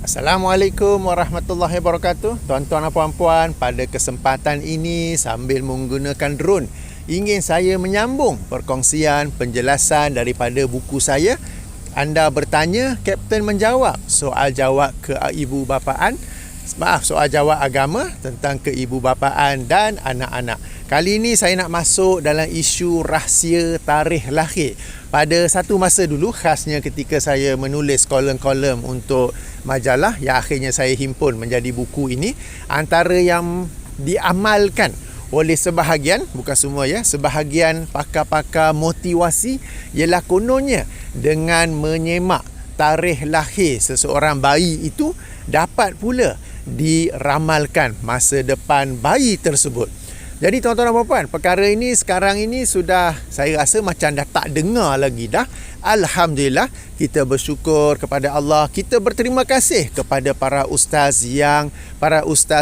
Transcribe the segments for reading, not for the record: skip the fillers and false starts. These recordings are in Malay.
Assalamualaikum warahmatullahi wabarakatuh. Tuan-tuan dan puan-puan, pada kesempatan ini sambil menggunakan drone, ingin saya menyambung perkongsian penjelasan daripada buku saya. Anda bertanya, Kapten menjawab. Soal jawab keibubapaan, soal jawab agama tentang keibubapaan dan anak-anak. Kali ini saya nak masuk dalam isu rahsia tarikh lahir. Pada satu masa dulu, khasnya ketika saya menulis kolom-kolom untuk majalah yang akhirnya saya himpun menjadi buku ini, antara yang diamalkan oleh sebahagian, bukan semua ya, sebahagian pakar-pakar motivasi ialah kononnya dengan menyemak tarikh lahir seseorang bayi itu dapat pula diramalkan masa depan bayi tersebut. Jadi tuan-tuan dan puan-puan, perkara ini sekarang ini sudah saya rasa macam dah tak dengar lagi dah. Alhamdulillah, kita bersyukur kepada Allah. Kita berterima kasih kepada para ustaz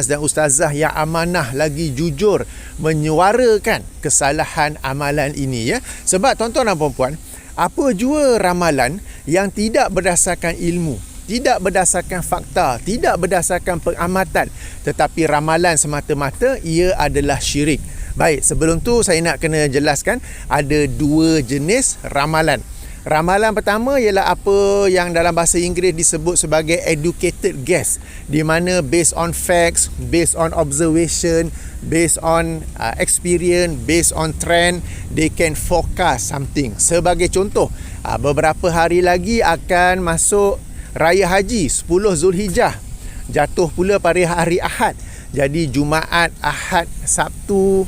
dan ustazah yang amanah lagi jujur menyuarakan kesalahan amalan ini ya. Sebab tuan-tuan dan puan-puan, apa jua ramalan yang tidak berdasarkan ilmu, tidak berdasarkan fakta, tidak berdasarkan pengamatan, tetapi ramalan semata-mata, ia adalah syirik. Baik, sebelum tu saya nak kena jelaskan ada dua jenis ramalan. Ramalan pertama ialah apa yang dalam bahasa Inggeris disebut sebagai educated guess, di mana based on facts, based on observation, based on experience, based on trend, they can forecast something. Sebagai contoh, beberapa hari lagi akan masuk Raya Haji 10 Zulhijjah, jatuh pula pada hari Ahad. Jadi Jumaat, Sabtu,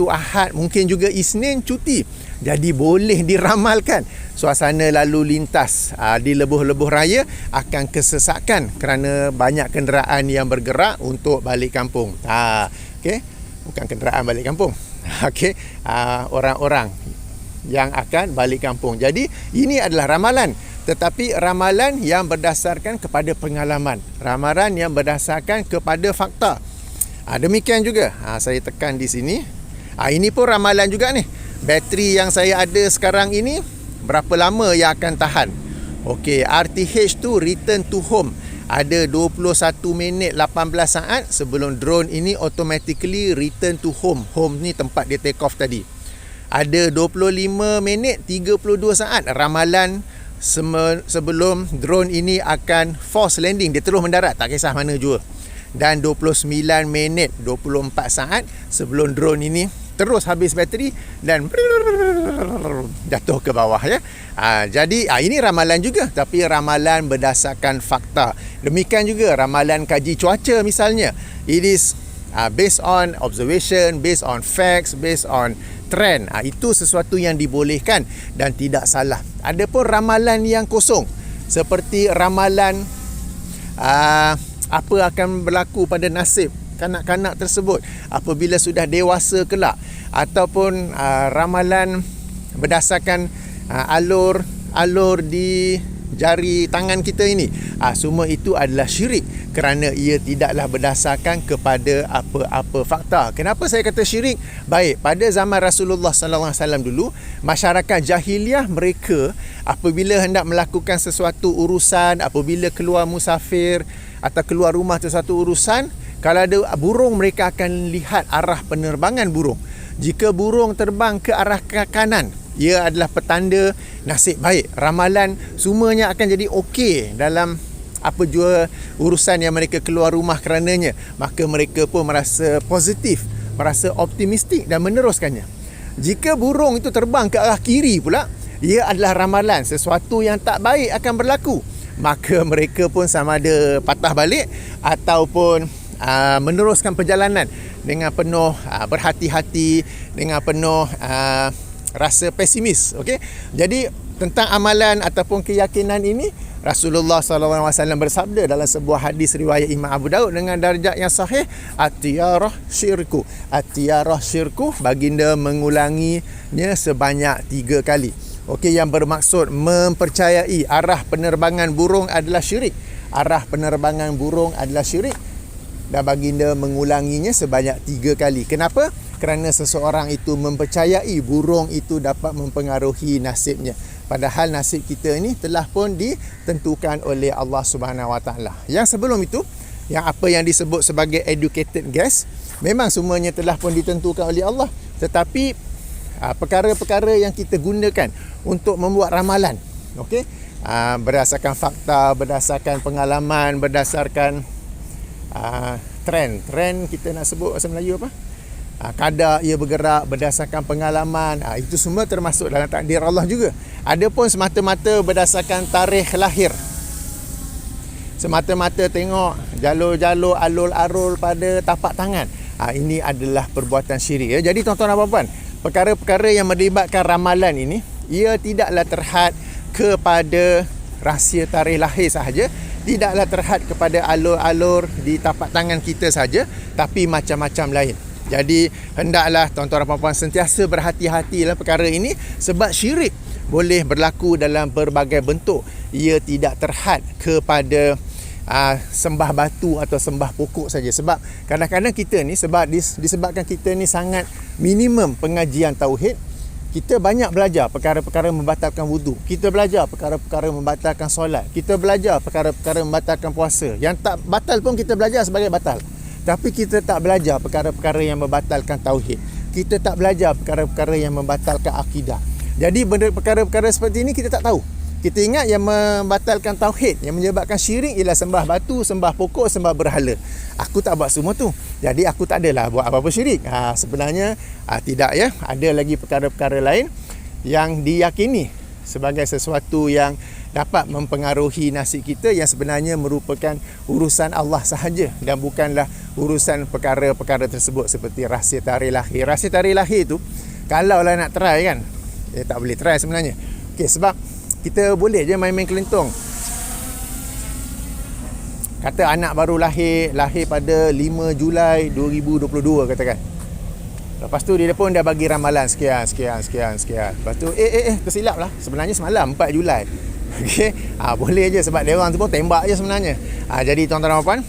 Ahad, mungkin juga Isnin cuti. Jadi boleh diramalkan suasana lalu lintas di lebuh-lebuh raya akan kesesakan kerana banyak kenderaan yang bergerak untuk balik kampung. Okey, bukan kenderaan balik kampung. Okey, orang-orang yang akan balik kampung. Jadi ini adalah ramalan, tetapi ramalan yang berdasarkan kepada pengalaman, ramalan yang berdasarkan kepada fakta. Demikian juga saya tekan di sini. Ini pun ramalan juga ni. Bateri yang saya ada sekarang ini, berapa lama yang akan tahan? Okey, RTH tu return to home ada 21 minit 18 saat sebelum drone ini automatically return to home. Home ni tempat dia take off tadi. Ada 25 minit 32 saat ramalan sebelum drone ini akan force landing, dia terus mendarat tak kisah mana jua. Dan 29 minit 24 saat sebelum drone ini terus habis bateri dan jatuh ke bawah ya. Jadi ini ramalan juga, tapi ramalan berdasarkan fakta. Demikian juga ramalan kaji cuaca misalnya. It is based on observation, based on facts, based on trend. Itu sesuatu yang dibolehkan dan tidak salah. Ada pun ramalan yang kosong, seperti ramalan apa akan berlaku pada nasib kanak-kanak tersebut apabila sudah dewasa kelak, ataupun ramalan berdasarkan alur di jari tangan kita ini. Semua itu adalah syirik kerana ia tidaklah berdasarkan kepada apa-apa fakta. Kenapa saya kata syirik? Baik, pada zaman Rasulullah SAW dulu, masyarakat jahiliah mereka apabila hendak melakukan sesuatu urusan, apabila keluar musafir atau keluar rumah sesuatu urusan, kalau ada burung, mereka akan lihat arah penerbangan burung. Jika burung terbang ke arah kanan, ia adalah petanda nasib baik. Ramalan semuanya akan jadi okey dalam apa jua urusan yang mereka keluar rumah kerananya. Maka mereka pun merasa positif, merasa optimistik dan meneruskannya. Jika burung itu terbang ke arah kiri pula, ia adalah ramalan sesuatu yang tak baik akan berlaku. Maka mereka pun sama ada patah balik ataupun meneruskan perjalanan dengan penuh berhati-hati, dengan penuh rasa pesimis. Okey. Jadi tentang amalan ataupun keyakinan ini, Rasulullah SAW bersabda dalam sebuah hadis riwayat Imam Abu Daud dengan darjat yang sahih, at-tiyarah syirku. At-tiyarah syirku, baginda mengulanginya sebanyak 3 kali. Okey, yang bermaksud mempercayai arah penerbangan burung adalah syirik. Arah penerbangan burung adalah syirik. Dan baginda mengulanginya sebanyak 3 kali. Kenapa? Kerana seseorang itu mempercayai burung itu dapat mempengaruhi nasibnya. Padahal nasib kita ini telah pun ditentukan oleh Allah Subhanahu Wa Taala. Yang sebelum itu, yang apa yang disebut sebagai educated guess, memang semuanya telah pun ditentukan oleh Allah. Tetapi perkara-perkara yang kita gunakan untuk membuat ramalan, okey, berdasarkan fakta, berdasarkan pengalaman, berdasarkan trend kita nak sebut bahasa Melayu apa? Kadar ia bergerak berdasarkan pengalaman, itu semua termasuk dalam takdir Allah juga. Ada pun semata-mata berdasarkan tarikh lahir, semata-mata tengok jalur-jalur alul-arul pada tapak tangan, ini adalah perbuatan syirik ya. Jadi tuan-tuan dan puan-puan, perkara-perkara yang melibatkan ramalan ini, ia tidaklah terhad kepada rahsia tarikh lahir sahaja, tidaklah terhad kepada alur-alur di tapak tangan kita saja, tapi macam-macam lain. Jadi hendaklah tuan-tuan dan puan-puan sentiasa berhati-hati dalam perkara ini, sebab syirik boleh berlaku dalam berbagai bentuk. Ia tidak terhad kepada sembah batu atau sembah pokok saja. Sebab kadang-kadang kita ni, disebabkan kita ni sangat minimum pengajian tauhid, kita banyak belajar perkara-perkara membatalkan wudu, kita belajar perkara-perkara membatalkan solat, kita belajar perkara-perkara membatalkan puasa. Yang tak batal pun kita belajar sebagai batal. Tapi kita tak belajar perkara-perkara yang membatalkan tauhid. Kita tak belajar perkara-perkara yang membatalkan akidah. Jadi perkara-perkara seperti ini kita tak tahu. Kita ingat yang membatalkan tauhid, yang menyebabkan syirik ialah sembah batu, sembah pokok, sembah berhala. Aku tak buat semua tu, jadi aku tak adalah buat apa-apa syirik. Sebenarnya tidak ya. Ada lagi perkara-perkara lain yang diyakini sebagai sesuatu yang dapat mempengaruhi nasib kita, yang sebenarnya merupakan urusan Allah sahaja dan bukanlah urusan perkara-perkara tersebut, seperti rahsia tarikh lahir. Rahsia tarikh lahir tu kalau lah nak try kan, tak boleh try sebenarnya. Okey, sebab kita boleh je main-main kelentong. Kata anak baru lahir pada 5 Julai 2022 katakan. Lepas tu dia pun dah bagi ramalan sekian. Lepas tu tersilap lah. Sebenarnya semalam 4 Julai. Okey, boleh je sebab dia orang tu pun tembak je sebenarnya. Jadi tuan-tuan dan puan,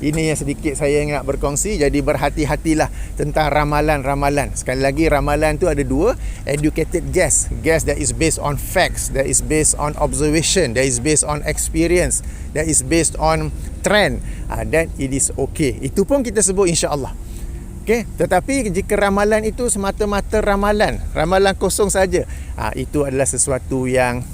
ini yang sedikit saya nak berkongsi. Jadi berhati-hatilah tentang ramalan-ramalan. Sekali lagi, ramalan tu ada dua: educated guess that is based on facts, that is based on observation, that is based on experience, that is based on trend, then it is okay. Itu pun kita sebut insya-Allah. Okay? Tetapi jika ramalan itu semata-mata ramalan kosong saja, itu adalah sesuatu yang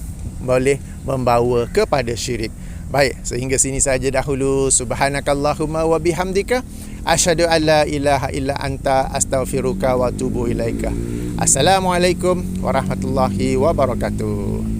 boleh membawa kepada syirik. Baik, sehingga sini saja dahulu. Subhanakallahumma wa bihamdika asyhadu an la ilaha illa anta astaghfiruka wa atubu ilaika. Assalamualaikum warahmatullahi wabarakatuh.